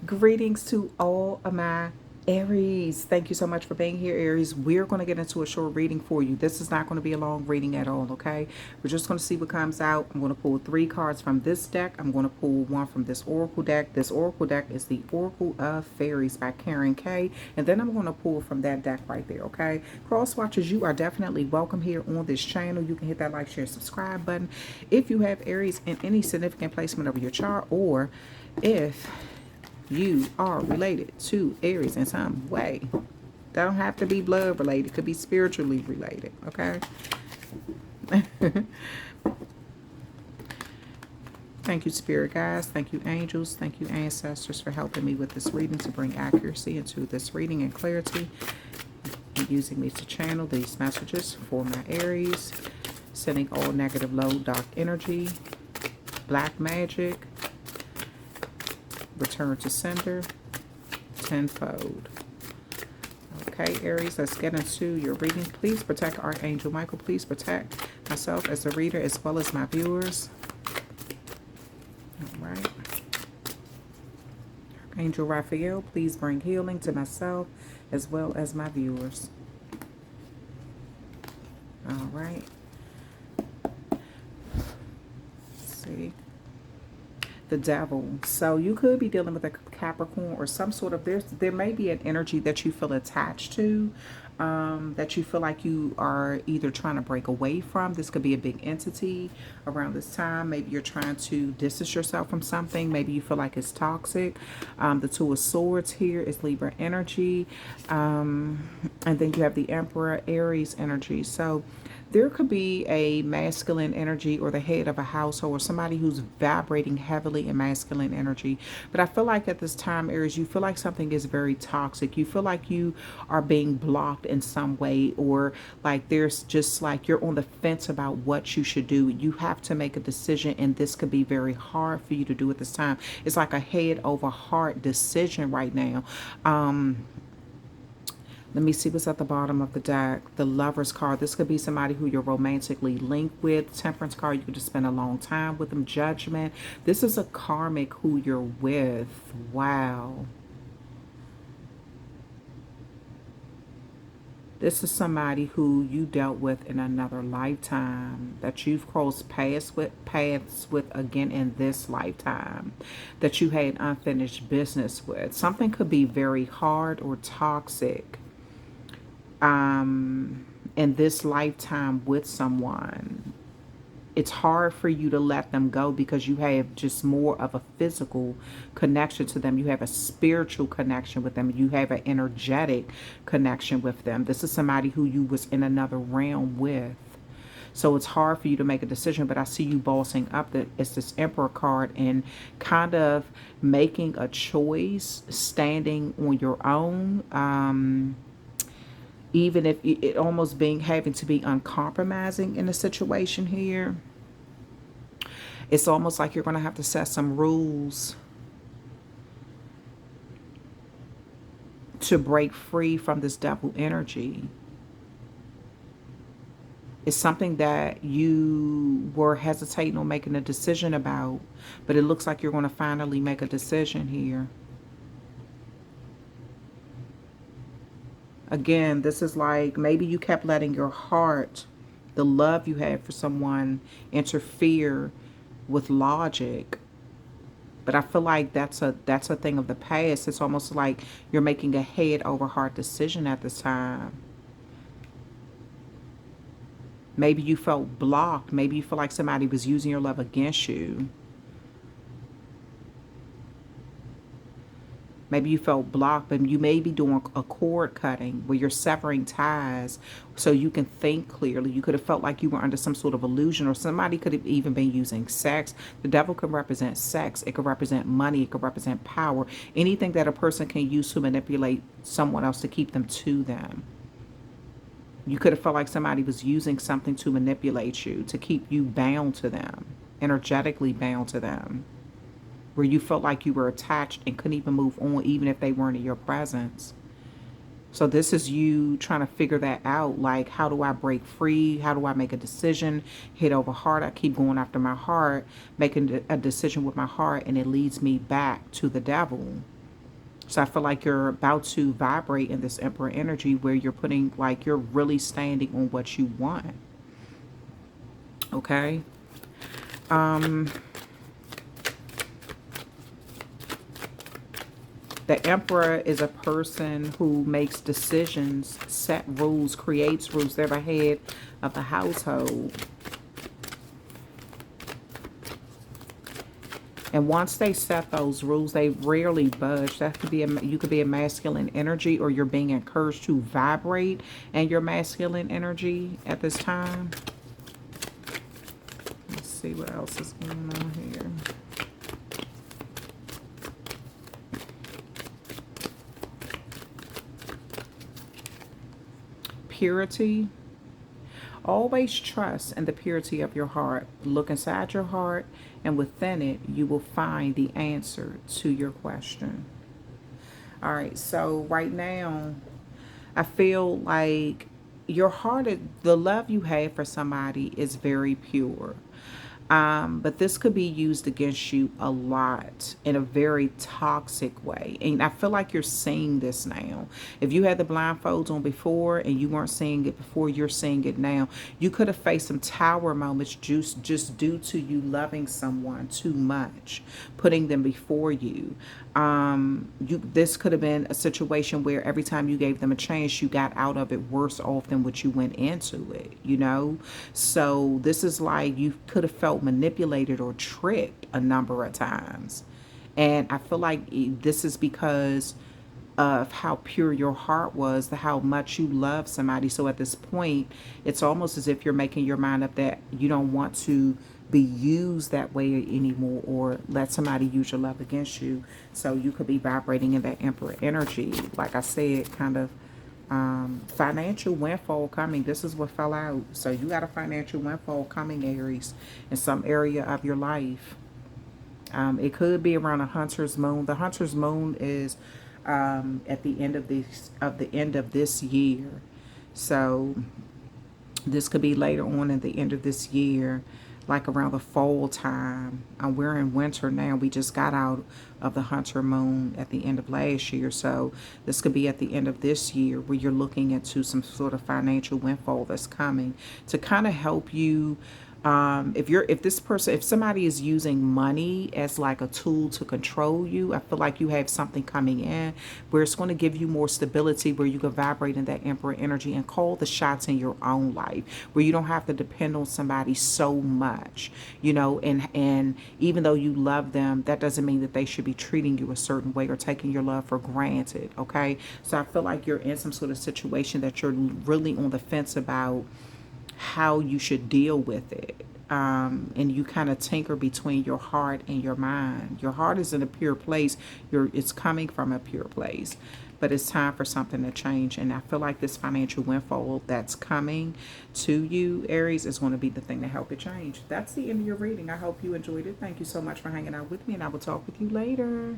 Greetings to all of my Aries. Thank you so much for being here, Aries. We're going to get into a short reading for you. This is not going to be a long reading at all, okay? We're just going to see what comes out. I'm going to pull 3 cards from this deck. I'm going to pull 1 from this Oracle deck. This Oracle deck is the Oracle of Fairies by Karen K. And then I'm going to pull from that deck right there, okay? Cross watchers, you are definitely welcome here on this channel. You can hit that like, share, subscribe button if you have Aries in any significant placement of your chart, or if you are related to Aries in some way. Don't have to be blood related. Could be spiritually related, okay? Thank you, spirit guides. Thank you, angels. Thank you, ancestors, for helping me with this reading to bring accuracy into this reading and clarity, and using me to channel these messages for my Aries, sending all negative, low, dark energy, black magic, return to sender tenfold. Okay, Aries, let's get into your reading. Please protect Archangel Michael. Please protect myself as a reader as well as my viewers. All right. Archangel Raphael, please bring healing to myself as well as my viewers. All right. Let's see. The devil. So you could be dealing with a Capricorn or some sort of, there may be an energy that you feel attached to, that you feel like you are either trying to break away from. This could be a big entity around this time. Maybe you're trying to distance yourself from something. Maybe you feel like it's toxic. The Two of Swords here is Libra energy. And then you have the Emperor, Aries energy. So there could be a masculine energy or the head of a household or somebody who's vibrating heavily in masculine energy. But I feel like at this time, Aries, you feel like something is very toxic. You feel like you are being blocked in some way, or like there's just like you're on the fence about what you should do. You have to make a decision, and this could be very hard for you to do at this time. It's like a head over heart decision right now. Let me see what's at the bottom of the deck. The Lover's card. This could be somebody who you're romantically linked with. Temperance card. You could just spend a long time with them. Judgment. This is a karmic who you're with. Wow. This is somebody who you dealt with in another lifetime, that you've crossed paths with again in this lifetime, that you had unfinished business with. Something could be very hard or toxic in this lifetime with someone. It's hard for you to let them go because you have just more of a physical connection to them. You have a spiritual connection with them. You have an energetic connection with them. This is somebody who you was in another realm with. So it's hard for you to make a decision, but I see you bossing up. It's this Emperor card and kind of making a choice, standing on your own, even if it almost having to be uncompromising in a situation here. It's almost like you're going to have to set some rules to break free from this devil energy. It's something that you were hesitating on making a decision about, but it looks like you're going to finally make a decision here. Again, this is like maybe you kept letting your heart, the love you had for someone, interfere with logic. But I feel like that's a thing of the past. It's almost like you're making a head over heart decision at this time. Maybe you felt blocked. Maybe you feel like somebody was using your love against you. Maybe you felt blocked, but you may be doing a cord cutting where you're severing ties so you can think clearly. You could have felt like you were under some sort of illusion, or somebody could have even been using sex. The devil can represent sex. It could represent money. It could represent power. Anything that a person can use to manipulate someone else to keep them to them. You could have felt like somebody was using something to manipulate you, to keep you bound to them, energetically bound to them, where you felt like you were attached and couldn't even move on even if they weren't in your presence. So this is you trying to figure that out. Like, how do I break free? How do I make a decision? Head over heart. I keep going after my heart, making a decision with my heart, and it leads me back to the devil. So I feel like you're about to vibrate in this Emperor energy where you're putting, like, you're really standing on what you want. Okay. The Emperor is a person who makes decisions, set rules, creates rules. They're the head of the household. And once they set those rules, they rarely budge. That could be you could be a masculine energy, or you're being encouraged to vibrate in your masculine energy at this time. Let's see what else is going on here. Purity. Always trust in the purity of your heart. Look inside your heart, and within it, you will find the answer to your question. All right, so right now, I feel like your heart, the love you have for somebody is very pure. But this could be used against you a lot in a very toxic way. And I feel like you're seeing this now. If you had the blindfolds on before and you weren't seeing it before, you're seeing it now. You could have faced some tower moments just due to you loving someone too much, putting them before you. This could have been a situation where every time you gave them a chance, you got out of it worse off than what you went into it, you know? So this is like you could have felt manipulated or tricked a number of times. And I feel like this is because of how pure your heart was, how much you love somebody. So at this point, it's almost as if you're making your mind up that you don't want to be used that way anymore, or let somebody use your love against you. So you could be vibrating in that Emperor energy. Like I said, kind of financial windfall coming. This is what fell out. So you got a financial windfall coming, Aries, in some area of your life. It could be around a hunter's moon. The hunter's moon is at the end of this year. So this could be later on at the end of this year, like around the fall time. We're in winter now. We just got out of the hunter moon at the end of last year. So this could be at the end of this year where you're looking into some sort of financial windfall that's coming to kind of help you. If somebody is using money as like a tool to control you, I feel like you have something coming in where it's going to give you more stability, where you can vibrate in that Emperor energy and call the shots in your own life, where you don't have to depend on somebody so much, you know, and even though you love them, that doesn't mean that they should be treating you a certain way or taking your love for granted. Okay. So I feel like you're in some sort of situation that you're really on the fence about how you should deal with it. And you kind of tinker between your heart and your mind. Your heart is in a pure place. It's coming from a pure place. But it's time for something to change. And I feel like this financial windfall that's coming to you, Aries, is going to be the thing to help it change. That's the end of your reading. I hope you enjoyed it. Thank you so much for hanging out with me, and I will talk with you later.